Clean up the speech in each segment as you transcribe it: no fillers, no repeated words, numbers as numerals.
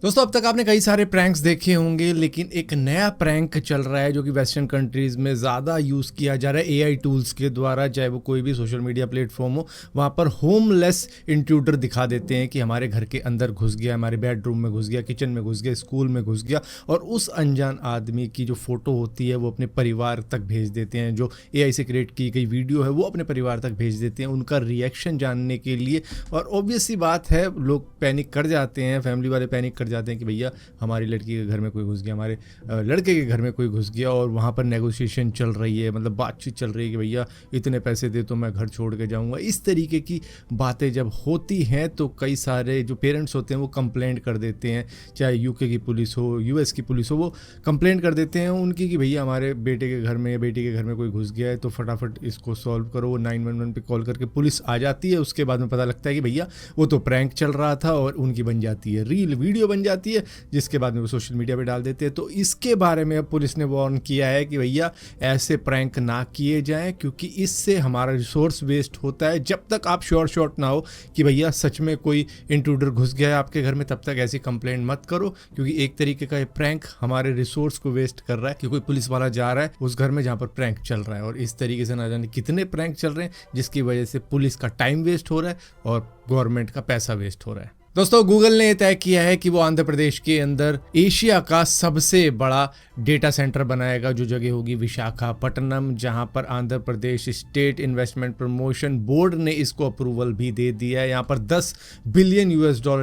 दोस्तों अब तक आपने कई सारे प्रैंक्स देखे होंगे, लेकिन एक नया प्रैंक चल रहा है जो कि वेस्टर्न कंट्रीज में ज़्यादा यूज़ किया जा रहा है एआई टूल्स के द्वारा। चाहे वो कोई भी सोशल मीडिया प्लेटफॉर्म हो, वहाँ पर होमलेस इंट्रूडर दिखा देते हैं कि हमारे घर के अंदर घुस गया, हमारे बेडरूम में घुस गया, किचन में घुस गया, स्कूल में घुस गया, और उस अनजान आदमी की जो फ़ोटो होती है वो अपने परिवार तक भेज देते हैं। जो एआई से क्रिएट की गई वीडियो है वो अपने परिवार तक भेज देते हैं उनका रिएक्शन जानने के लिए। और ऑब्वियस सी बात है, लोग पैनिक कर जाते हैं, फैमिली वाले पैनिक कर जाते हैं कि भैया हमारी लड़की के घर में कोई घुस गया, हमारे लड़के के घर में कोई घुस गया, और वहाँ पर नेगोशिएशन चल रही है, मतलब बातचीत चल रही है कि भैया इतने पैसे दे तो मैं घर छोड़ के जाऊँगा। इस तरीके की बातें जब होती हैं तो कई सारे जो पेरेंट्स होते हैं वो कंप्लेंट कर देते हैं, चाहे यूके की पुलिस हो, यूएस की पुलिस हो, वो कंप्लेंट कर देते हैं उनकी कि भैया हमारे बेटे के घर में या बेटी के घर में कोई घुस गया है, तो फटाफट इसको सॉल्व करो। वो 911 पे कॉल करके पुलिस आ जाती है। उसके बाद में पता लगता है कि भैया वो तो प्रैंक चल रहा था, और उनकी बन जाती है रील, वीडियो बन जाती है, जिसके बाद में वो सोशल मीडिया पे डाल देते हैं। तो इसके बारे में अब पुलिस ने वार्न किया है कि भैया ऐसे प्रैंक ना किए जाएं, क्योंकि इससे हमारा रिसोर्स वेस्ट होता है। जब तक आप श्योर शॉट ना हो कि भैया सच में कोई इंट्रूडर घुस गया है आपके घर में, तब तक ऐसी कंप्लेंट मत करो, क्योंकि एक तरीके का ये प्रैंक हमारे रिसोर्स को वेस्ट कर रहा है। कि कोई पुलिस वाला जा रहा है उस घर में जहाँ पर प्रैंक चल रहा है, और इस तरीके से ना जाने कितने प्रैंक चल रहे हैं, जिसकी वजह से पुलिस का टाइम वेस्ट हो रहा है और गवर्नमेंट का पैसा वेस्ट हो रहा है। दोस्तों गूगल ने तय किया है कि वो आंध्र प्रदेश के अंदर एशिया का सबसे बड़ा डेटा सेंटर बनाएगा, जो जगह होगी विशाखापट्टनम, जहां पर Andhra Pradesh estate investment promotion board ने इसको अप्रूवल भी दे दिया है। यहां पर $10 बिलियन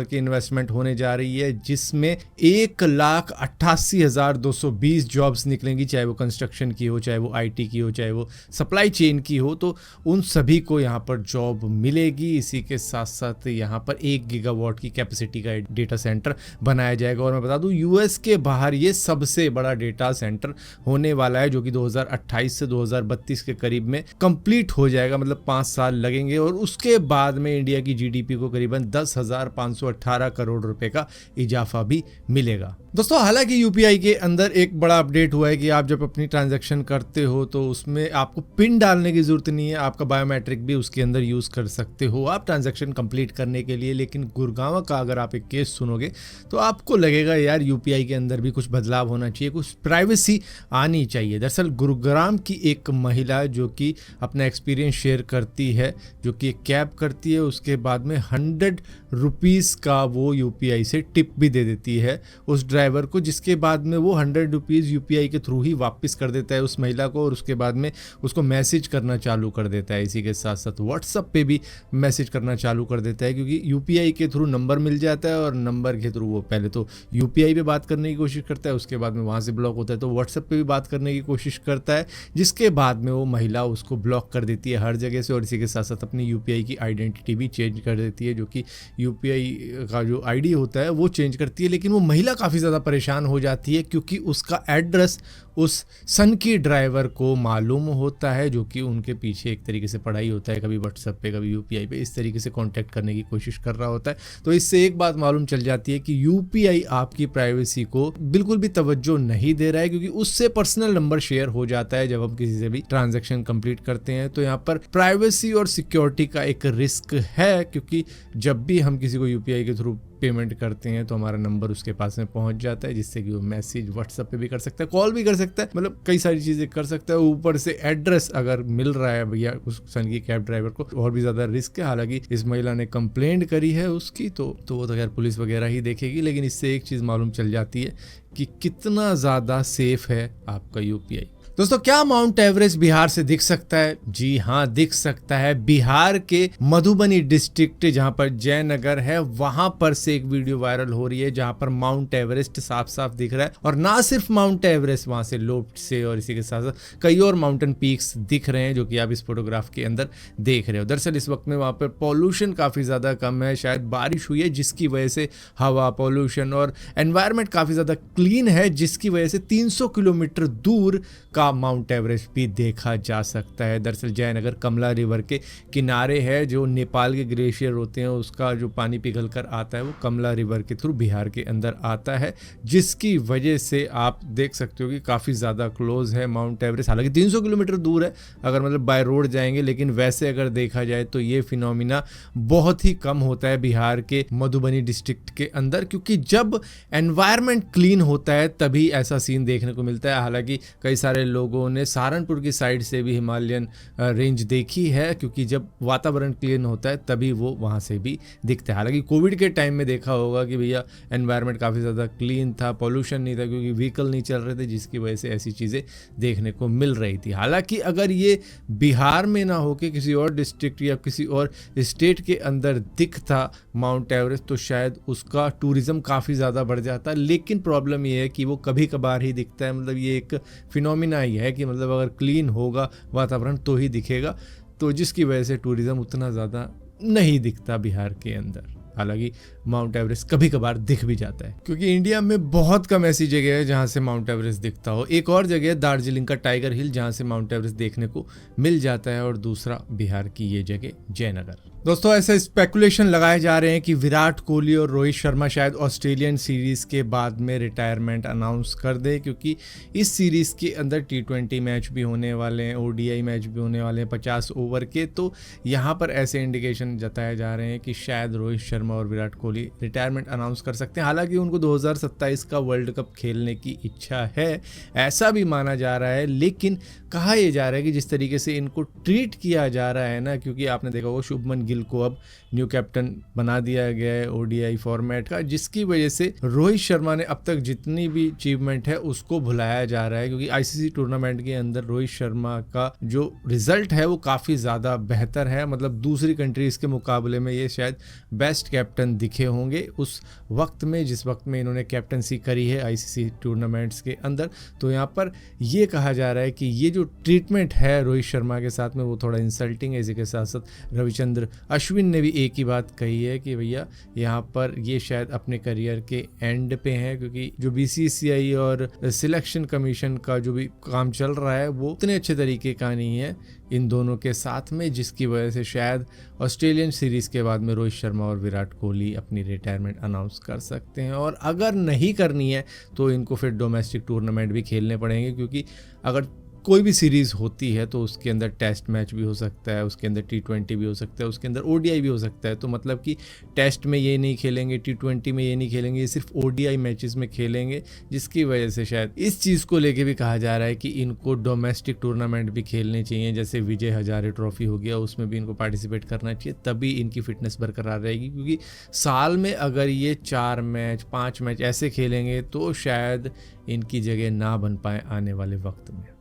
की इन्वेस्टमेंट होने जा रही है, जिसमें 1,88,220 जॉब्स निकलेंगी, चाहे वो कंस्ट्रक्शन की हो, चाहे वो आईटी की हो, चाहे वो सप्लाई चेन की हो, तो उन सभी को यहाँ पर जॉब मिलेगी। इसी के साथ साथ यहाँ पर 1 गीगावाट की कैपेसिटी का डेटा सेंटर बनाया जाएगा। और मैं बता दूं, यूएस के बाहर ये सबसे बड़ा डेटा सेंटर होने वाला है, जो कि 2028 से 2032 के करीब में कंप्लीट हो जाएगा, मतलब 5 साल लगेंगे। और उसके बाद में इंडिया की जीडीपी को करीबन 10,518 करोड़ रुपए का इजाफा भी मिलेगा। दोस्तों हालांकि यूपीआई के अंदर एक बड़ा अपडेट हुआ है कि आप जब अपनी ट्रांजैक्शन करते हो तो उसमें आपको पिन डालने की जरूरत नहीं है, आपका बायोमेट्रिक भी उसके अंदर यूज कर सकते हो आप ट्रांजैक्शन कंप्लीट करने के लिए। लेकिन गुड़गांव का अगर आप एक केस सुनोगे तो आपको लगेगा यार यूपीआई के अंदर भी कुछ बदलाव होना चाहिए, कुछ प्राइवेसी आनी चाहिए। दरअसल गुरुग्राम की एक महिला जो कि अपना एक्सपीरियंस शेयर करती है, जो कि एक कैब करती है, उसके बाद में 100 रुपीज़ का वो यूपीआई से टिप भी दे देती है उस ड्राइवर को, जिसके बाद में वो 100 रुपीज़ यूपीआई के थ्रू ही वापस कर देता है उस महिला को, और उसके बाद में उसको मैसेज करना चालू कर देता है। इसी के साथ साथ व्हाट्सएप पे भी मैसेज करना चालू कर देता है, क्योंकि यूपीआई के थ्रू नंबर मिल जाता है, और नंबर के थ्रू वो पहले तो यूपीआई पे बात करने की कोशिश करता है, उसके बाद में वहाँ से ब्लॉक होता है तो व्हाट्सएप पे भी बात करने की कोशिश करता है, जिसके बाद में वो महिला उसको ब्लॉक कर देती है हर जगह से। और इसी के साथ साथ अपनी यूपीआई की आइडेंटिटी भी चेंज कर देती है, जो कि यूपीआई का जो आईडी होता है वो चेंज करती है। लेकिन वो महिला काफ़ी ज़्यादा परेशान हो जाती है, क्योंकि उसका एड्रेस उस सनकी ड्राइवर को मालूम होता है, जो कि उनके पीछे एक तरीके से पढ़ाई होता है, कभी व्हाट्सएप पे कभी यूपीआई पे, इस तरीके से कांटेक्ट करने की कोशिश कर रहा होता है। तो इससे एक बात मालूम चल जाती है कि यूपीआई आपकी प्राइवेसी को बिल्कुल भी तवज्जो नहीं दे रहा है, क्योंकि उससे पर्सनल नंबर शेयर हो जाता है जब हम किसी से भी ट्रांजैक्शन कंप्लीट करते हैं। तो यहाँ पर प्राइवेसी और सिक्योरिटी का एक रिस्क है, क्योंकि जब भी हम किसी को यूपीआई के थ्रू पेमेंट करते हैं तो हमारा नंबर उसके पास में पहुंच जाता है, जिससे कि वो मैसेज व्हाट्सएप पे भी कर सकता है, कॉल भी कर सकता है, मतलब कई सारी चीज़ें कर सकता है। ऊपर से एड्रेस अगर मिल रहा है भैया उस सन की कैब ड्राइवर को, और भी ज़्यादा रिस्क है। हालांकि इस महिला ने कंप्लेंट करी है उसकी, तो वो तो खैर पुलिस वगैरह ही देखेगी, लेकिन इससे एक चीज़ मालूम चल जाती है कि कितना ज़्यादा सेफ है आपका यूपीआई। दोस्तों क्या माउंट एवरेस्ट बिहार से दिख सकता है? जी हाँ, दिख सकता है। बिहार के मधुबनी डिस्ट्रिक्ट जहां पर जयनगर है, वहां पर से एक वीडियो वायरल हो रही है जहां पर माउंट एवरेस्ट साफ साफ दिख रहा है। और ना सिर्फ माउंट एवरेस्ट, वहां से लोफ्ट से और इसी के साथ साथ कई और माउंटेन पीक्स दिख रहे हैं, जो कि आप इस फोटोग्राफ के अंदर देख रहे हो। दरअसल इस वक्त में वहां पर पॉल्यूशन काफी ज्यादा कम है, शायद बारिश हुई है जिसकी वजह से हवा पॉल्यूशन और एनवायरमेंट काफी ज्यादा क्लीन है, जिसकी वजह से 300 किलोमीटर दूर का माउंट एवरेस्ट भी देखा जा सकता है। दरअसल जयनगर कमला रिवर के किनारे है, जो नेपाल के ग्लेशियर होते हैं उसका जो पानी पिघल कर आता है वो कमला रिवर के थ्रू बिहार के अंदर आता है, जिसकी वजह से आप देख सकते हो कि काफ़ी ज़्यादा क्लोज है माउंट एवरेस्ट। हालांकि 300 किलोमीटर दूर है अगर मतलब बाय रोड जाएंगे, लेकिन वैसे अगर देखा जाए तो ये फिनोमिना बहुत ही कम होता है बिहार के मधुबनी डिस्ट्रिक्ट के अंदर, क्योंकि जब एनवायरनमेंट क्लीन होता है तभी ऐसा सीन देखने को मिलता है। हालांकि कई सारे लोगों ने सहारनपुर की साइड से भी हिमालयन रेंज देखी है, क्योंकि जब वातावरण क्लीन होता है तभी वो वहाँ से भी दिखता है। हालांकि कोविड के टाइम में देखा होगा कि भैया एनवायरनमेंट काफ़ी ज़्यादा क्लीन था, पॉल्यूशन नहीं था, क्योंकि व्हीकल नहीं चल रहे थे, जिसकी वजह से ऐसी चीज़ें देखने को मिल रही थी। हालांकि अगर ये बिहार में ना होके किसी और डिस्ट्रिक्ट या किसी और स्टेट के अंदर दिखता माउंट एवरेस्ट तो शायद उसका टूरिज्म काफ़ी ज़्यादा बढ़ जाता। लेकिन प्रॉब्लम ये है कि वो कभी कभार ही दिखता है, मतलब ये एक फिनोमिना ही है कि मतलब अगर क्लीन होगा वातावरण तो ही दिखेगा, तो जिसकी वजह से टूरिज्म उतना ज़्यादा नहीं दिखता बिहार के अंदर। हालांकि माउंट एवरेस्ट कभी कभार दिख भी जाता है, क्योंकि इंडिया में बहुत कम ऐसी जगह है जहां से माउंट एवरेस्ट दिखता हो। एक और जगह है दार्जिलिंग का टाइगर हिल, जहां से माउंट एवरेस्ट देखने को मिल जाता है, और दूसरा बिहार की ये जगह जयनगर। दोस्तों ऐसे स्पेकुलेशन लगाए जा रहे हैं कि विराट कोहली और रोहित शर्मा शायद ऑस्ट्रेलियन सीरीज के बाद में रिटायरमेंट अनाउंस कर दे, क्योंकि इस सीरीज के अंदर T20 मैच भी होने वाले हैं, ODI मैच भी होने वाले हैं 50 ओवर के। तो यहाँ पर ऐसे इंडिकेशन जताए जा रहे हैं कि शायद रोहित शर्मा और विराट कोहली रिटायरमेंट अनाउंस कर सकते हैं। हालांकि उनको 2027 का वर्ल्ड कप खेलने की इच्छा है, ऐसा भी माना जा रहा है। लेकिन कहा यह जा रहा है कि जिस तरीके से इनको ट्रीट किया जा रहा है ना, क्योंकि आपने देखा होगा शुभमन गिल को अब न्यू कैप्टन बना दिया गया है ODI फॉर्मेट का, जिसकी वजह से रोहित शर्मा ने अब तक जितनी भी अचीवमेंट है उसको भुलाया जा रहा है। क्योंकि ICC टूर्नामेंट के अंदर रोहित शर्मा का जो रिजल्ट है वो काफ़ी ज़्यादा बेहतर है, मतलब दूसरी कंट्रीज़ के मुकाबले में ये शायद बेस्ट कैप्टन दिखे होंगे उस वक्त में, जिस वक्त में इन्होंने कैप्टनसी करी है ICC टूर्नामेंट्स के अंदर। तो यहाँ पर ये कहा जा रहा है कि ये जो ट्रीटमेंट है रोहित शर्मा के साथ में वो थोड़ा इंसल्टिंग है। इसी के साथ साथ रविचंद्र अश्विन ने भी एक ही बात कही है कि भैया यहाँ पर ये शायद अपने करियर के एंड पे हैं, क्योंकि जो BCCI और सिलेक्शन कमीशन का जो भी काम चल रहा है वो उतने अच्छे तरीके का नहीं है इन दोनों के साथ में, जिसकी वजह से शायद ऑस्ट्रेलियन सीरीज़ के बाद में रोहित शर्मा और विराट कोहली अपनी रिटायरमेंट अनाउंस कर सकते हैं। और अगर नहीं करनी है तो इनको फिर डोमेस्टिक टूर्नामेंट भी खेलने पड़ेंगे, क्योंकि अगर कोई भी सीरीज़ होती है तो उसके अंदर टेस्ट मैच भी हो सकता है, उसके अंदर T20 भी हो सकता है, उसके अंदर ODI भी हो सकता है। तो मतलब कि टेस्ट में ये नहीं खेलेंगे, T20 में ये नहीं खेलेंगे, ये सिर्फ ODI मैचेस में खेलेंगे, जिसकी वजह से शायद इस चीज़ को लेके भी कहा जा रहा है कि इनको डोमेस्टिक टूर्नामेंट भी खेलने चाहिए। जैसे विजय हजारे ट्रॉफी हो गया, उसमें भी इनको पार्टिसिपेट करना चाहिए, तभी इनकी फिटनेस बरकरार रहेगी। क्योंकि साल में अगर ये 4 मैच 5 मैच ऐसे खेलेंगे तो शायद इनकी जगह ना बन पाए आने वाले वक्त में।